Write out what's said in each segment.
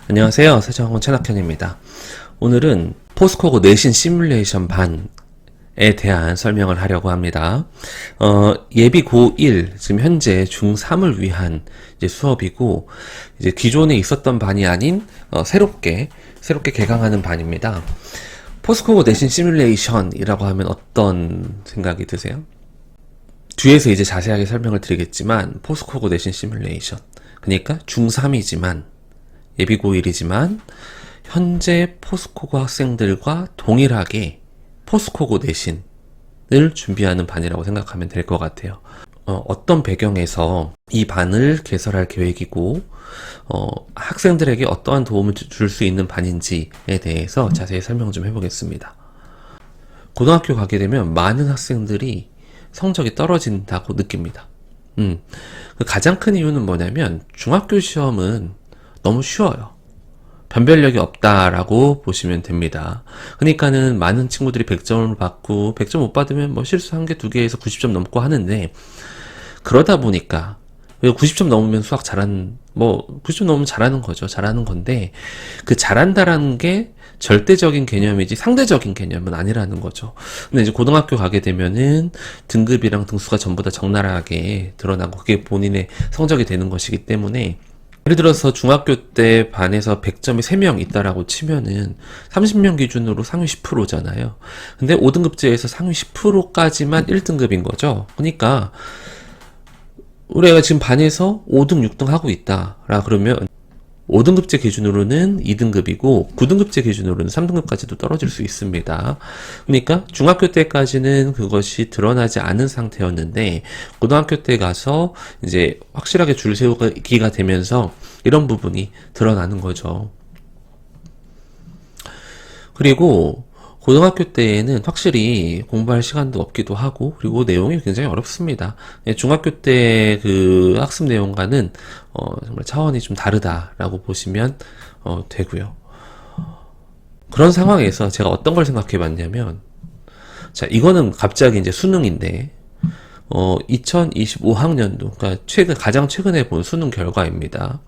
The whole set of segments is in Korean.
안녕하세요. 세정학원 최낙현입니다. 오늘은 포스코고 내신 시뮬레이션 반에 대한 설명을 하려고 합니다. 예비 고1, 지금 현재 중3을 위한 이제 수업이고, 이제 기존에 있었던 반이 아닌, 새롭게 개강하는 반입니다. 포스코고 내신 시뮬레이션이라고 하면 어떤 생각이 드세요? 뒤에서 이제 자세하게 설명을 드리겠지만, 포스코고 내신 시뮬레이션. 그러니까 중3이지만, 예비 고1이지만 현재 포스코고 학생들과 동일하게 포스코고 내신을 준비하는 반이라고 생각하면 될 것 같아요. 어떤 배경에서 이 반을 개설할 계획이고 학생들에게 어떠한 도움을 줄 수 있는 반인지에 대해서 자세히 설명 좀 해보겠습니다. 고등학교 가게 되면 많은 학생들이 성적이 떨어진다고 느낍니다. 가장 큰 이유는 뭐냐면 중학교 시험은 너무 쉬워요. 변별력이 없다라고 보시면 됩니다. 그러니까는 많은 친구들이 100점을 받고 100점 못 받으면 뭐 실수 1개, 2개에서 90점 넘고 하는데, 그러다 보니까 90점 넘으면 수학 90점 넘으면 잘하는 거죠. 잘하는 건데, 그 잘한다라는 게 절대적인 개념이지 상대적인 개념은 아니라는 거죠. 근데 이제 고등학교 가게 되면은 등급이랑 등수가 전부 다 적나라하게 드러나고 그게 본인의 성적이 되는 것이기 때문에, 예를 들어서 중학교 때 반에서 100점이 3명 있다라고 치면은 30명 기준으로 상위 10%잖아요. 근데 5등급제에서 상위 10%까지만 1등급인 거죠. 그러니까 우리가 지금 반에서 5등, 6등 하고 있다라 그러면 5등급제 기준으로는 2등급이고 9등급제 기준으로는 3등급까지도 떨어질 수 있습니다. 그러니까 중학교 때까지는 그것이 드러나지 않은 상태였는데 고등학교 때 가서 이제 확실하게 줄 세우기가 되면서 이런 부분이 드러나는 거죠. 그리고 고등학교 때에는 확실히 공부할 시간도 없기도 하고, 그리고 내용이 굉장히 어렵습니다. 중학교 때 그 학습 내용과는 정말 차원이 좀 다르다라고 보시면 되고요. 그런 상황에서 제가 어떤 걸 생각해 봤냐면, 자, 이거는 갑자기 이제 수능인데 2025학년도, 그러니까 가장 최근에 본 수능 결과입니다.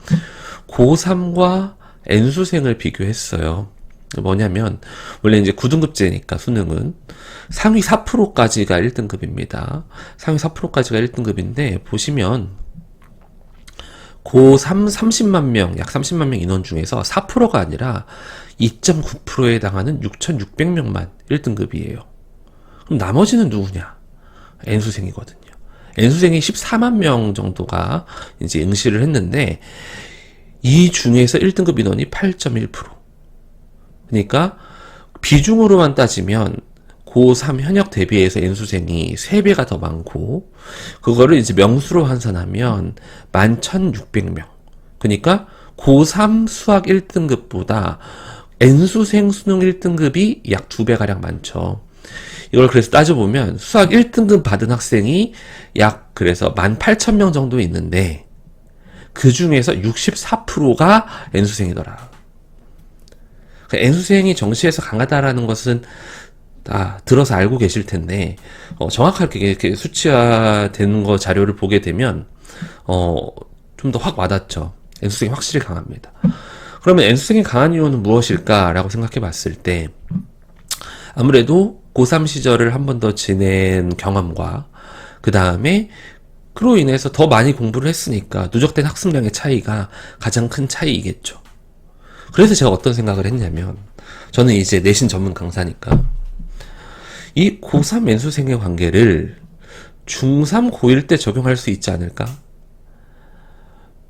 고3과 N수생을 비교했어요. 뭐냐면, 원래 이제 9등급제니까 수능은 상위 4%까지가 1등급입니다. 상위 4%까지가 1등급인데, 보시면, 고3 30만 명, 약 30만 명 인원 중에서 4%가 아니라 2.9%에 해당하는 6,600명만 1등급이에요. 그럼 나머지는 누구냐? N수생이거든요. N수생이 14만 명 정도가 이제 응시를 했는데, 이 중에서 1등급 인원이 8.1%. 그러니까 비중으로만 따지면 고3 현역 대비해서 N수생이 3배가 더 많고, 그거를 이제 명수로 환산하면 11,600명. 그러니까 고3 수학 1등급보다 N수생 수능 1등급이 약 2배가량 많죠. 이걸 그래서 따져보면 수학 1등급 받은 학생이 약 그래서 18,000명 정도 있는데, 그 중에서 64%가 N수생이더라. N수생이 정시에서 강하다라는 것은 다 들어서 알고 계실 텐데, 정확하게 이렇게 수치화되는 거 자료를 보게 되면, 좀 더 확 와닿죠. N수생이 확실히 강합니다. 그러면 N수생이 강한 이유는 무엇일까라고 생각해 봤을 때, 아무래도 고3 시절을 한 번 더 지낸 경험과, 그 다음에 그로 인해서 더 많이 공부를 했으니까 누적된 학습량의 차이가 가장 큰 차이이겠죠. 그래서 제가 어떤 생각을 했냐면, 저는 이제 내신 전문 강사니까 이 고3 N수생의 관계를 중3 고1 때 적용할 수 있지 않을까?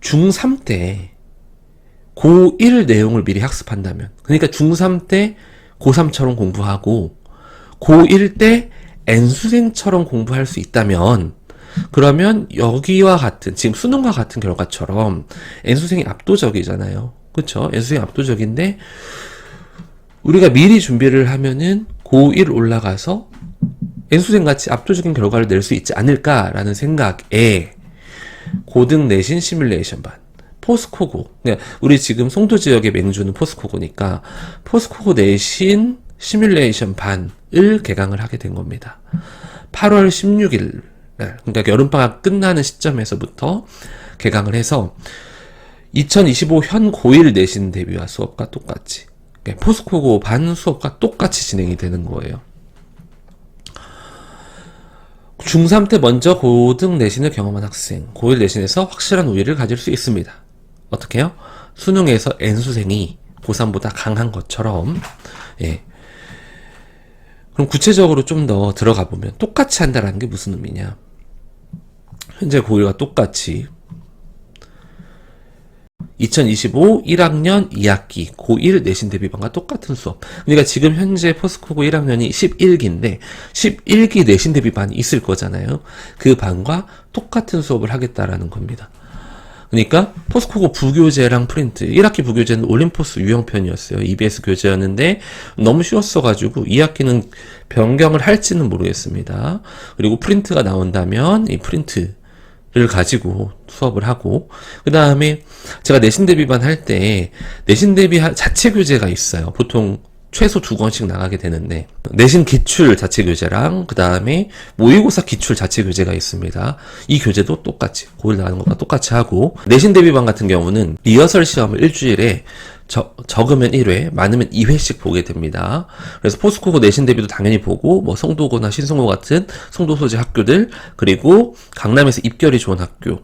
중3 때 고1 내용을 미리 학습한다면, 그러니까 중3 때 고3처럼 공부하고 고1 때 N수생처럼 공부할 수 있다면, 그러면 여기와 같은, 지금 수능과 같은 결과처럼 N수생이 압도적이잖아요. 그쵸? N수생이 압도적인데, 우리가 미리 준비를 하면은 고1 올라가서 N수생 같이 압도적인 결과를 낼 수 있지 않을까라는 생각에 고등 내신 시뮬레이션 반, 포스코고, 그러니까 우리 지금 송도 지역의 맹주는 포스코고니까 포스코고 내신 시뮬레이션 반을 개강을 하게 된 겁니다. 8월 16일 날, 그러니까 여름방학 끝나는 시점에서부터 개강을 해서 2025 현 고1 내신 대비와 수업과 똑같이, 포스코고 반 수업과 똑같이 진행이 되는 거예요. 중3 때 먼저 고등 내신을 경험한 학생, 고1 내신에서 확실한 우위를 가질 수 있습니다. 어떻게 해요? 수능에서 N수생이 고3보다 강한 것처럼. 예. 그럼 구체적으로 좀 더 들어가 보면 똑같이 한다는 게 무슨 의미냐? 현재 고1과 똑같이 2025 1학년 2학기 고1 내신 대비반과 똑같은 수업. 그러니까 지금 현재 포스코고 1학년이 11기인데 11기 내신 대비반이 있을 거잖아요. 그 반과 똑같은 수업을 하겠다라는 겁니다. 그러니까 포스코고 부교재랑 프린트, 1학기 부교재는 올림포스 유형편이었어요. EBS 교재였는데 너무 쉬웠어가지고 2학기는 변경을 할지는 모르겠습니다. 그리고 프린트가 나온다면 이 프린트를 가지고 수업을 하고, 그 다음에 제가 내신 대비반 할 때 내신 대비 자체 교재가 있어요. 보통 최소 2권씩 나가게 되는데 내신 기출 자체 교재랑 그 다음에 모의고사 기출 자체 교재가 있습니다. 이 교재도 똑같이 고1 나가는 것과 똑같이 하고, 내신 대비반 같은 경우는 리허설 시험을 일주일에 적으면 1회, 많으면 2회씩 보게 됩니다. 그래서 포스코고 내신 대비도 당연히 보고, 뭐 성도고나 신성고 같은 성도 소재 학교들, 그리고 강남에서 입결이 좋은 학교,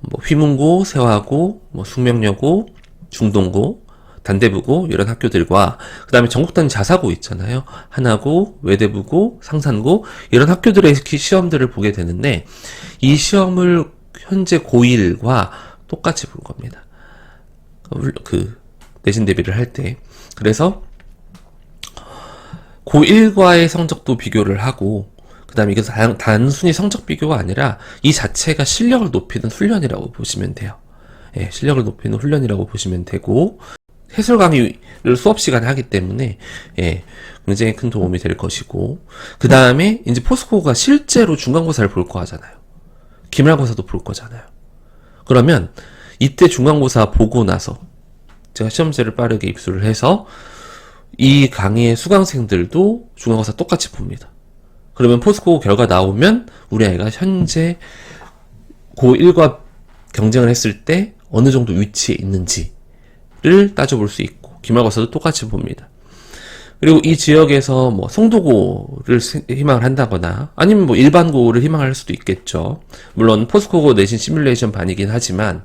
뭐 휘문고, 세화고, 뭐 숙명여고, 중동고, 단대부고 이런 학교들과 그 다음에 전국 단위 자사고 있잖아요. 하나고, 외대부고, 상산고 이런 학교들의 시험들을 보게 되는데 이 시험을 현재 고1과 똑같이 볼 겁니다. 그 내신 대비를 할 때. 그래서 고1과의 성적도 비교를 하고, 그 다음에 이게 단순히 성적 비교가 아니라 이 자체가 실력을 높이는 훈련이라고 보시면 돼요. 예, 실력을 높이는 훈련이라고 보시면 되고, 해설 강의를 수업 시간에 하기 때문에 예, 굉장히 큰 도움이 될 것이고, 그 다음에 이제 포스코가 실제로 중간고사를 볼 거 하잖아요. 기말고사도 볼 거잖아요. 그러면 이때 중간고사 보고 나서 제가 시험지를 빠르게 입수를 해서 이 강의의 수강생들도 중간고사 똑같이 봅니다. 그러면 포스코 결과 나오면 우리 아이가 현재 고1과 경쟁을 했을 때 어느 정도 위치에 있는지를 따져볼 수 있고, 기말고사도 똑같이 봅니다. 그리고 이 지역에서 뭐 성도고를 희망을 한다거나 아니면 뭐 일반고를 희망할 수도 있겠죠. 물론 포스코고 내신 시뮬레이션 반이긴 하지만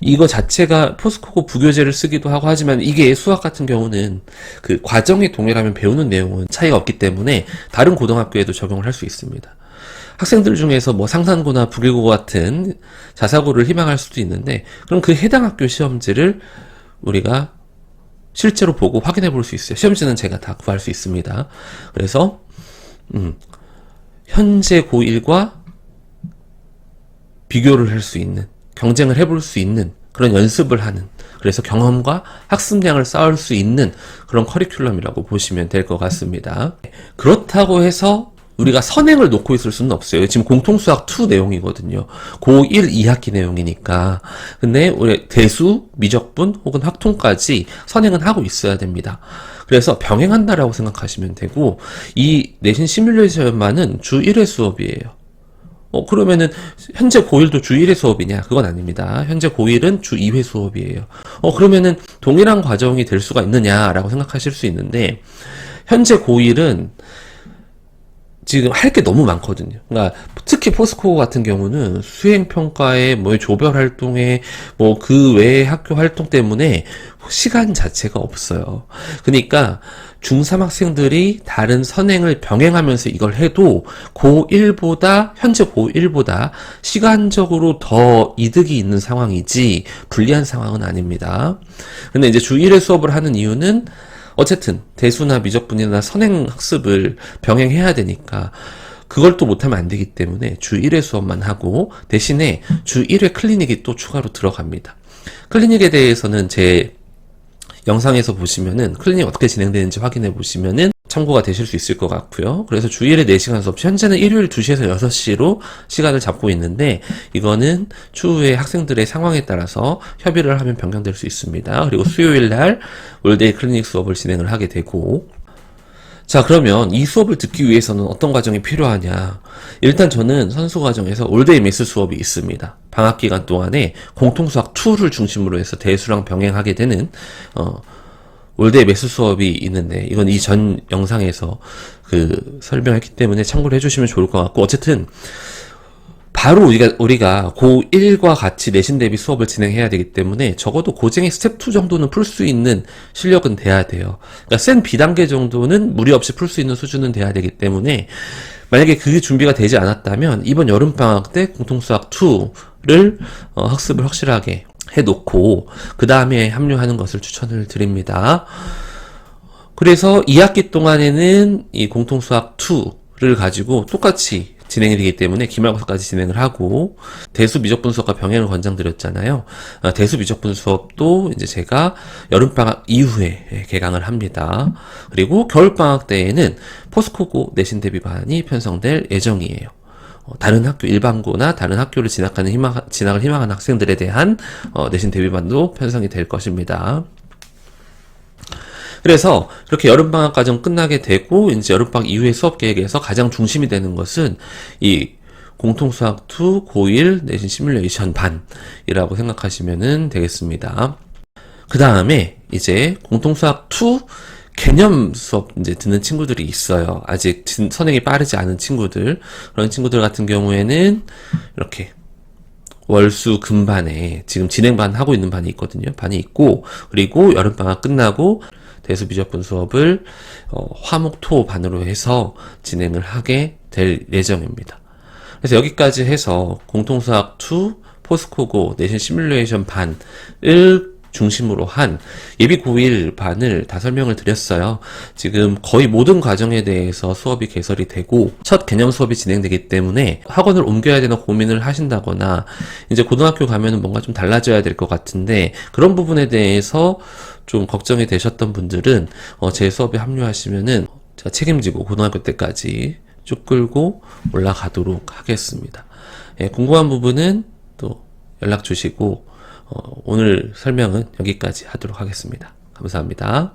이거 자체가 포스코고 부교재를 쓰기도 하고 하지만 이게 수학 같은 경우는 그 과정이 동일하면 배우는 내용은 차이가 없기 때문에 다른 고등학교에도 적용을 할 수 있습니다. 학생들 중에서 뭐 상산고나 부계고 같은 자사고를 희망할 수도 있는데 그럼 그 해당 학교 시험지를 우리가 실제로 보고 확인해 볼 수 있어요. 시험지는 제가 다 구할 수 있습니다. 그래서 현재 고1과 비교를 할 수 있는, 경쟁을 해볼 수 있는 그런 연습을 하는, 그래서 경험과 학습량을 쌓을 수 있는 그런 커리큘럼이라고 보시면 될 것 같습니다. 그렇다고 해서 우리가 선행을 놓고 있을 수는 없어요. 지금 공통수학 2 내용이거든요. 고1 2학기 내용이니까. 근데 우리 대수, 미적분 혹은 확통까지 선행은 하고 있어야 됩니다. 그래서 병행한다라고 생각하시면 되고, 이 내신 시뮬레이션만은 주 1회 수업이에요. 그러면은 현재 고1도 주 1회 수업이냐? 그건 아닙니다. 현재 고1은 주 2회 수업이에요. 그러면은 동일한 과정이 될 수가 있느냐라고 생각하실 수 있는데, 현재 고1은 지금 할 게 너무 많거든요. 그러니까 특히 포스코 같은 경우는 수행평가에 뭐 조별 활동에 뭐 그 외의 학교 활동 때문에 시간 자체가 없어요. 그러니까 중3 학생들이 다른 선행을 병행하면서 이걸 해도 현재 고1보다 시간적으로 더 이득이 있는 상황이지 불리한 상황은 아닙니다. 근데 이제 주 1회 수업을 하는 이유는 어쨌든 대수나 미적분이나 선행 학습을 병행해야 되니까 그걸 또 못하면 안 되기 때문에 주 1회 수업만 하고, 대신에 주 1회 클리닉이 또 추가로 들어갑니다. 클리닉에 대해서는 제 영상에서 보시면은 클리닉 어떻게 진행되는지 확인해 보시면은 참고가 되실 수 있을 것 같고요. 그래서 주 1회 4시간 수업, 현재는 일요일 2시에서 6시로 시간을 잡고 있는데 이거는 추후에 학생들의 상황에 따라서 협의를 하면 변경될 수 있습니다. 그리고 수요일 날 올데이 클리닉 수업을 진행을 하게 되고, 자, 그러면 이 수업을 듣기 위해서는 어떤 과정이 필요하냐? 일단 저는 선수 과정에서 올데이 매스 수업이 있습니다. 방학 기간 동안에 공통수학 2를 중심으로 해서 대수랑 병행하게 되는 올데이 매스 수업이 있는데, 이건 이 전 영상에서 설명했기 때문에 참고를 해주시면 좋을 것 같고, 어쨌든 바로 우리가 고1과 같이 내신 대비 수업을 진행해야 되기 때문에 적어도 고쟁이 스텝 2 정도는 풀 수 있는 실력은 돼야 돼요. 그러니까 센 B단계 정도는 무리 없이 풀 수 있는 수준은 돼야 되기 때문에, 만약에 그게 준비가 되지 않았다면 이번 여름방학 때 공통수학 2를 학습을 확실하게 해놓고 그 다음에 합류하는 것을 추천을 드립니다. 그래서 2학기 동안에는 이 공통수학 2를 가지고 똑같이 진행이 되기 때문에 기말고사까지 진행을 하고, 대수 미적분 수업과 병행을 권장드렸잖아요. 대수 미적분 수업도 이제 제가 여름방학 이후에 개강을 합니다. 그리고 겨울방학 때에는 포스코고 내신 대비반이 편성될 예정이에요. 다른 학교, 일반고나 다른 학교를 진학을 희망하는 학생들에 대한 내신 대비반도 편성이 될 것입니다. 그래서 이렇게 여름방학 과정 끝나게 되고, 이제 여름방학 이후의 수업 계획에서 가장 중심이 되는 것은 이 공통수학 2 고1 내신 시뮬레이션 반이라고 생각하시면 되겠습니다. 그 다음에 이제 공통수학 2 개념 수업 이제 듣는 친구들이 있어요. 아직 선행이 빠르지 않은 친구들. 그런 친구들 같은 경우에는 이렇게 월수 금반에 지금 진행반 하고 있는 반이 있거든요. 반이 있고, 그리고 여름방학 끝나고 대수 미적분 수업을 화목 토 반으로 해서 진행을 하게 될 예정입니다. 그래서 여기까지 해서 공통수학 2 포스코고 내신 시뮬레이션 반을 중심으로 한 예비 고1 반을 다 설명을 드렸어요. 지금 거의 모든 과정에 대해서 수업이 개설이 되고 첫 개념 수업이 진행되기 때문에 학원을 옮겨야 되나 고민을 하신다거나, 이제 고등학교 가면은 뭔가 좀 달라져야 될 것 같은데 그런 부분에 대해서 좀 걱정이 되셨던 분들은 제 수업에 합류하시면은 제가 책임지고 고등학교 때까지 쭉 끌고 올라가도록 하겠습니다. 궁금한 부분은 또 연락 주시고, 오늘 설명은 여기까지 하도록 하겠습니다. 감사합니다.